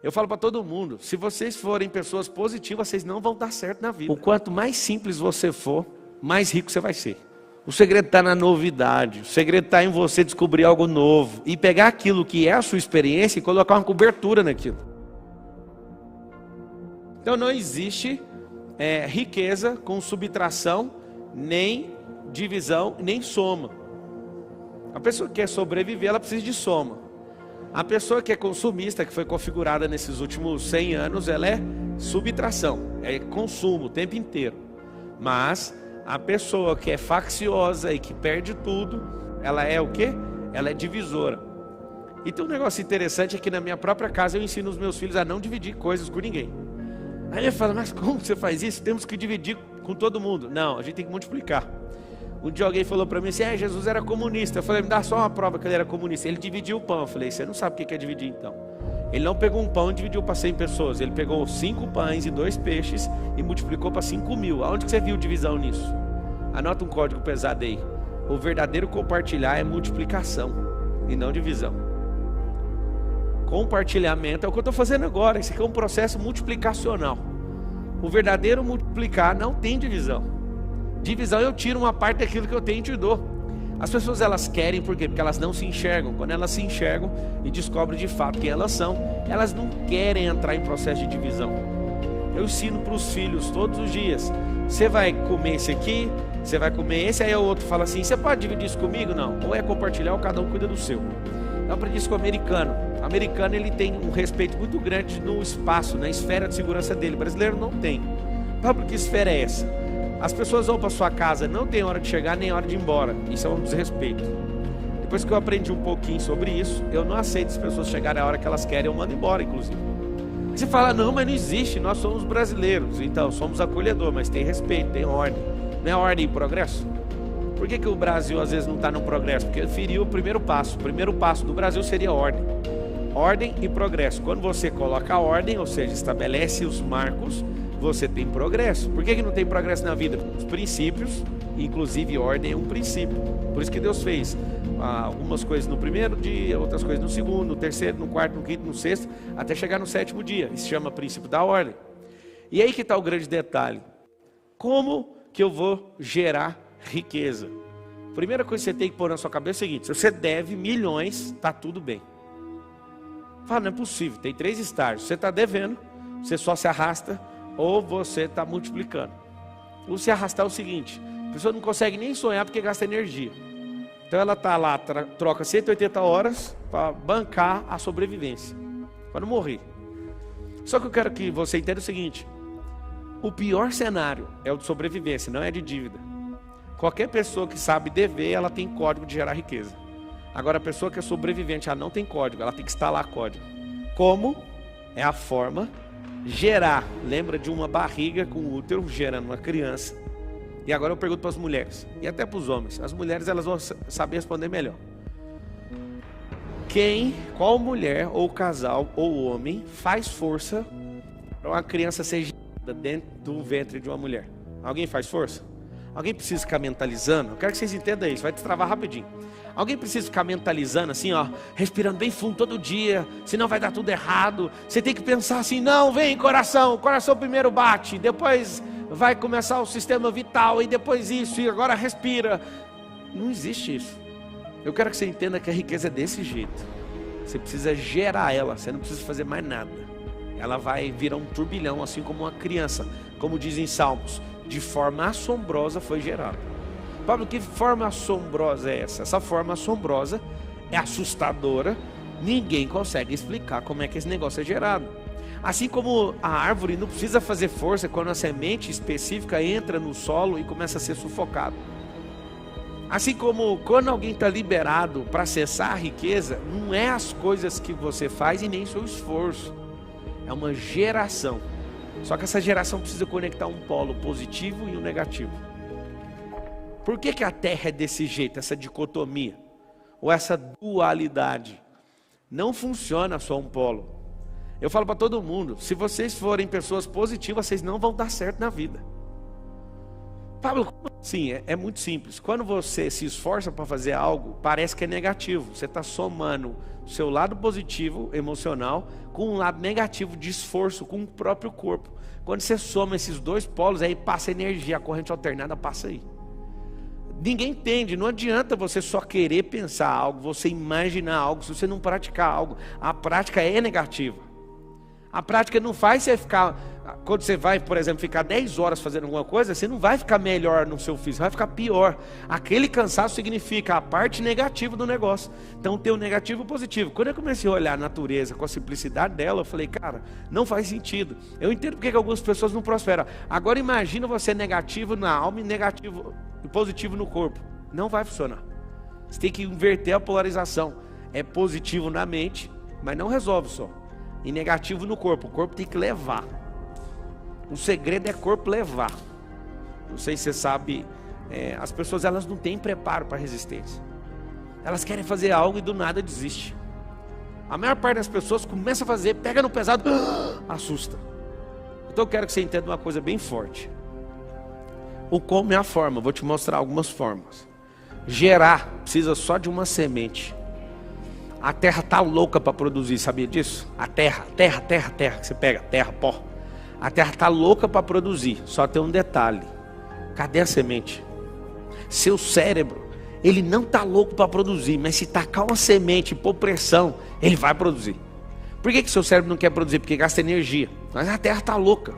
Eu falo para todo mundo, se vocês forem pessoas positivas, vocês não vão dar certo na vida. O quanto mais simples você for, mais rico você vai ser. O segredo está na novidade, o segredo está em você descobrir algo novo e pegar aquilo que é a sua experiência e colocar uma cobertura naquilo. Então não existe riqueza com subtração, nem divisão, nem soma. A pessoa que quer sobreviver, ela precisa de soma. A pessoa que é consumista, que foi configurada nesses últimos 100 anos, ela é subtração, é consumo o tempo inteiro. Mas a pessoa que é facciosa e que perde tudo, ela é o quê? Ela é divisora. E tem um negócio interessante é que na minha própria casa eu ensino os meus filhos a não dividir coisas com ninguém. Aí ele fala, mas como você faz isso? Temos que dividir com todo mundo. Não, a gente tem que multiplicar. Um dia alguém falou para mim assim, Jesus era comunista. Eu falei, me dá só uma prova que ele era comunista. Ele dividiu o pão. Eu falei, você não sabe o que é dividir então. Ele não pegou um pão e dividiu para 100 pessoas. Ele pegou 5 pães e 2 peixes e multiplicou para 5.000. Aonde que você viu divisão nisso? Anota um código pesado aí. O verdadeiro compartilhar é multiplicação e não divisão. Compartilhamento é o que eu estou fazendo agora. Esse aqui é um processo multiplicacional. O verdadeiro multiplicar não tem divisão. Divisão eu tiro uma parte daquilo que eu tenho e te dou. As pessoas elas querem, por quê? Porque elas não se enxergam. Quando elas se enxergam e descobrem de fato quem elas são, elas não querem entrar em processo de divisão. Eu ensino para os filhos todos os dias. Você vai comer esse aqui, você vai comer esse, aí o outro fala assim, você pode dividir isso comigo? Não. Ou é compartilhar ou cada um cuida do seu. Eu aprendi isso com o americano. O americano ele tem um respeito muito grande no espaço, na esfera de segurança dele. O brasileiro não tem. Pablo, que esfera é essa? As pessoas vão para sua casa, não tem hora de chegar nem hora de ir embora. Isso é um desrespeito. Depois que eu aprendi um pouquinho sobre isso, eu não aceito as pessoas chegarem a hora que elas querem, eu mando embora, inclusive. Você fala, não, mas não existe, nós somos brasileiros. Então, somos acolhedor, mas tem respeito, tem ordem. Não é ordem e progresso? Por que o Brasil às vezes não está no progresso? Porque ele feriu o primeiro passo. O primeiro passo do Brasil seria ordem. Ordem e progresso. Quando você coloca a ordem, ou seja, estabelece os marcos, você tem progresso. Por que não tem progresso na vida? Os princípios, inclusive ordem é um princípio. Por isso que Deus fez algumas coisas no primeiro dia, outras coisas no segundo, no terceiro, no quarto, no quinto, no sexto, até chegar no 7º dia. Isso se chama princípio da ordem. E aí que está o grande detalhe. Como que eu vou gerar riqueza? Primeira coisa que você tem que pôr na sua cabeça é o seguinte, se você deve milhões, está tudo bem. Fala, não é possível, tem 3 estágios. Você está devendo, você só se arrasta, ou você está multiplicando. O se arrastar é o seguinte, a pessoa não consegue nem sonhar porque gasta energia. Então ela está lá, troca 180 horas para bancar a sobrevivência, para não morrer. Só que eu quero que você entenda o seguinte, o pior cenário é o de sobrevivência, não é de dívida. Qualquer pessoa que sabe dever, ela tem código de gerar riqueza. Agora a pessoa que é sobrevivente, ela não tem código, ela tem que instalar código. Como? É a forma gerar, lembra de uma barriga com útero gerando uma criança. E agora eu pergunto para as mulheres e até para os homens. As mulheres elas vão saber responder melhor. Qual mulher ou casal ou homem faz força para uma criança ser gerada dentro do ventre de uma mulher? Alguém faz força? Alguém precisa ficar mentalizando? Eu quero que vocês entendam isso, vai destravar rapidinho. Alguém precisa ficar mentalizando assim, ó, respirando bem fundo todo dia, senão vai dar tudo errado. Você tem que pensar assim, não, vem coração, o coração primeiro bate, depois vai começar o sistema vital, e depois isso, e agora respira. Não existe isso. Eu quero que você entenda que a riqueza é desse jeito. Você precisa gerar ela, você não precisa fazer mais nada. Ela vai virar um turbilhão, assim como uma criança, como dizem Salmos, de forma assombrosa foi gerada. Pablo, que forma assombrosa é essa? Essa forma assombrosa é assustadora. Ninguém consegue explicar como é que esse negócio é gerado. Assim como a árvore não precisa fazer força quando a semente específica entra no solo e começa a ser sufocado. Assim como quando alguém está liberado para acessar a riqueza, não é as coisas que você faz e nem seu esforço. É uma geração. Só que essa geração precisa conectar um polo positivo e um negativo. Por que a Terra é desse jeito, essa dicotomia? Ou essa dualidade? Não funciona só um polo. Eu falo para todo mundo, se vocês forem pessoas positivas, vocês não vão dar certo na vida. Pablo, como Sim, é muito simples. Quando você se esforça para fazer algo, parece que é negativo. Você está somando o seu lado positivo, emocional, com um lado negativo de esforço com o próprio corpo. Quando você soma esses dois polos, aí passa energia, a corrente alternada passa aí. Ninguém entende, não adianta você só querer pensar algo, você imaginar algo, se você não praticar algo. A prática é negativa. A prática não faz você ficar, quando você vai, por exemplo, ficar 10 horas fazendo alguma coisa, você não vai ficar melhor no seu físico, vai ficar pior. Aquele cansaço significa a parte negativa do negócio. Então tem o negativo e o positivo. Quando eu comecei a olhar a natureza com a simplicidade dela, eu falei, cara, não faz sentido. Eu entendo porque que algumas pessoas não prosperam. Agora imagina você negativo na alma e negativo e positivo no corpo. Não vai funcionar. Você tem que inverter a polarização. É positivo na mente, mas não resolve só. E negativo no corpo. O corpo tem que levar. O segredo é corpo levar. Não sei se você sabe, as pessoas elas não têm preparo para resistência. Elas querem fazer algo e do nada desiste. A maior parte das pessoas começa a fazer, pega no pesado, assusta. Então eu quero que você entenda uma coisa bem forte. O como é a forma, vou te mostrar algumas formas. Gerar precisa só de uma semente. A terra está louca para produzir, sabia disso? A terra, que você pega, terra, pó. A terra está louca para produzir, só tem um detalhe. Cadê a semente? Seu cérebro, ele não está louco para produzir, mas se tacar uma semente e pôr pressão, ele vai produzir. Por que seu cérebro não quer produzir? Porque gasta energia. Mas a terra está louca.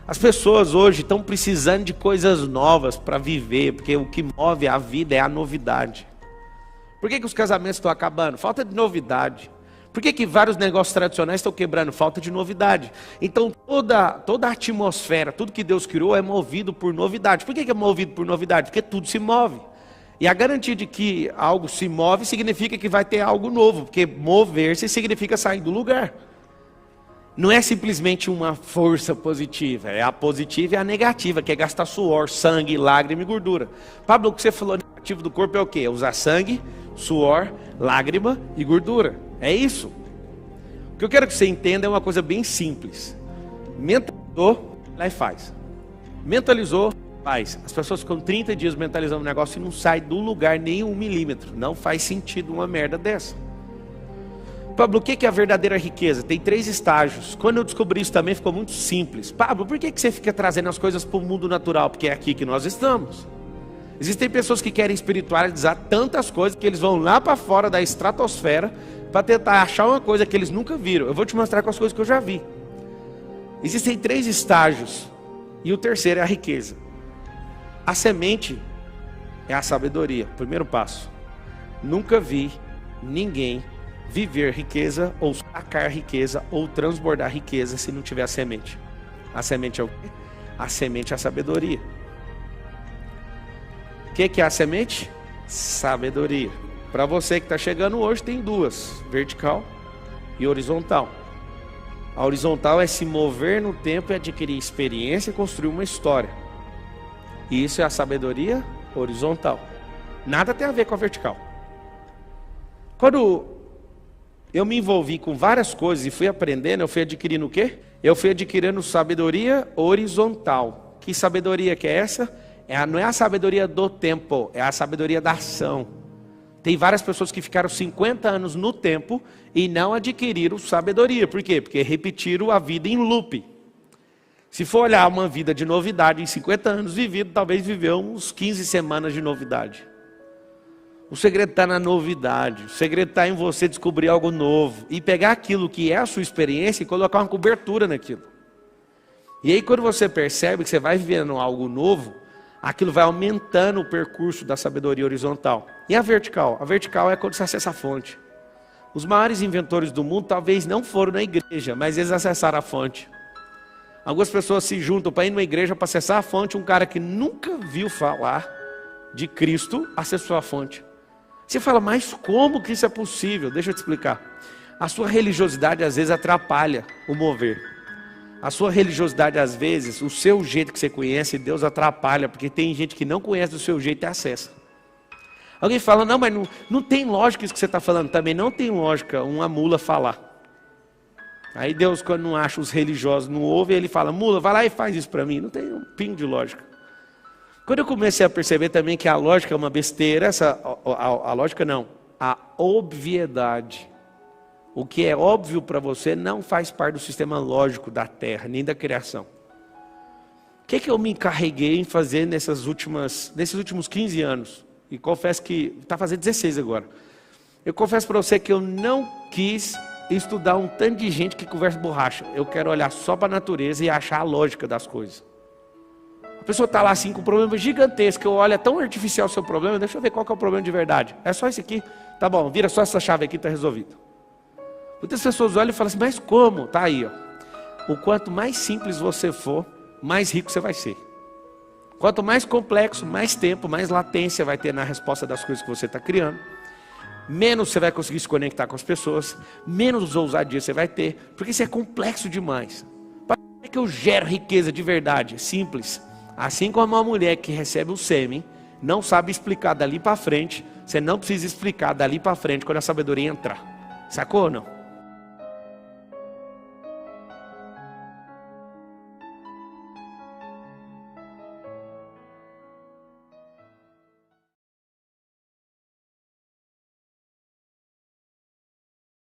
As pessoas hoje estão precisando de coisas novas para viver, porque o que move a vida é a novidade. Por que os casamentos estão acabando? Falta de novidade. Por que vários negócios tradicionais estão quebrando? Falta de novidade. Então toda a atmosfera, tudo que Deus criou é movido por novidade. Por que é movido por novidade? Porque tudo se move. E a garantia de que algo se move significa que vai ter algo novo. Porque mover-se significa sair do lugar. Não é simplesmente uma força positiva. É a positiva e a negativa, que é gastar suor, sangue, lágrima e gordura. Pablo, o que você falou negativo do corpo é o quê? É usar sangue, suor, lágrima e gordura. É isso. O que eu quero que você entenda é uma coisa bem simples. Mentalizou, lá e faz. Mentalizou, faz. As pessoas ficam 30 dias mentalizando o negócio e não sai do lugar nem 1 milímetro. Não faz sentido uma merda dessa. Pablo, o que é a verdadeira riqueza? Tem 3 estágios. Quando eu descobri isso também ficou muito simples. Pablo, por que você fica trazendo as coisas para o mundo natural? Porque é aqui que nós estamos. Existem pessoas que querem espiritualizar tantas coisas que eles vão lá para fora da estratosfera para tentar achar uma coisa que eles nunca viram. Eu vou te mostrar com as coisas que eu já vi. Existem 3 estágios. E o terceiro é a riqueza. A semente é a sabedoria. Primeiro passo. Nunca vi ninguém viver riqueza, ou sacar riqueza, ou transbordar riqueza se não tiver a semente. A semente é o quê? A semente é a sabedoria. O que é a semente? Sabedoria. Para você que está chegando hoje, tem 2, vertical e horizontal. A horizontal é se mover no tempo e adquirir experiência e construir uma história. E isso é a sabedoria horizontal. Nada tem a ver com a vertical. Quando eu me envolvi com várias coisas e fui aprendendo, eu fui adquirindo o quê? Eu fui adquirindo sabedoria horizontal. Que sabedoria que é essa? Não é a sabedoria do tempo, é a sabedoria da ação. Tem várias pessoas que ficaram 50 anos no tempo e não adquiriram sabedoria. Por quê? Porque repetiram a vida em loop. Se for olhar uma vida de novidade em 50 anos vivido, talvez viveu uns 15 semanas de novidade. O segredo está na novidade. O segredo está em você descobrir algo novo. E pegar aquilo que é a sua experiência e colocar uma cobertura naquilo. E aí quando você percebe que você vai vivendo algo novo, aquilo vai aumentando o percurso da sabedoria horizontal. E a vertical? A vertical é quando você acessa a fonte. Os maiores inventores do mundo talvez não foram na igreja, mas eles acessaram a fonte. Algumas pessoas se juntam para ir numa igreja para acessar a fonte. Um cara que nunca viu falar de Cristo acessou a fonte. Você fala, mas como que isso é possível? Deixa eu te explicar. A sua religiosidade às vezes atrapalha o mover. A sua religiosidade às vezes, o seu jeito que você conhece, Deus atrapalha, porque tem gente que não conhece do seu jeito e acessa. Alguém fala, não, mas não tem lógica isso que você está falando. Também não tem lógica uma mula falar. Aí Deus, quando não acha os religiosos, não ouve, ele fala, mula, vai lá e faz isso para mim. Não tem um pingo de lógica. Quando eu comecei a perceber também que a lógica é uma besteira, a lógica não, a obviedade. O que é óbvio para você não faz parte do sistema lógico da Terra, nem da criação. O que eu me encarreguei em fazer nesses últimos 15 anos? E confesso que está fazendo 16 agora. Eu confesso para você que eu não quis estudar um tanto de gente que conversa borracha. Eu quero olhar só para a natureza e achar a lógica das coisas. A pessoa está lá assim com um problema gigantesco. Eu olho, é tão artificial o seu problema, deixa eu ver qual que é o problema de verdade. É só esse aqui? Tá bom, vira só essa chave aqui, está resolvido. Muitas pessoas olham e falam assim, mas como? Tá aí, ó. O quanto mais simples você for, mais rico você vai ser. Quanto mais complexo, mais tempo, mais latência vai ter na resposta das coisas que você está criando. Menos você vai conseguir se conectar com as pessoas, menos ousadia você vai ter, porque isso é complexo demais. Para que eu gero riqueza de verdade? Simples. Assim como uma mulher que recebe o sêmen, não sabe explicar dali para frente, você não precisa explicar dali para frente quando a sabedoria entrar. Sacou ou não?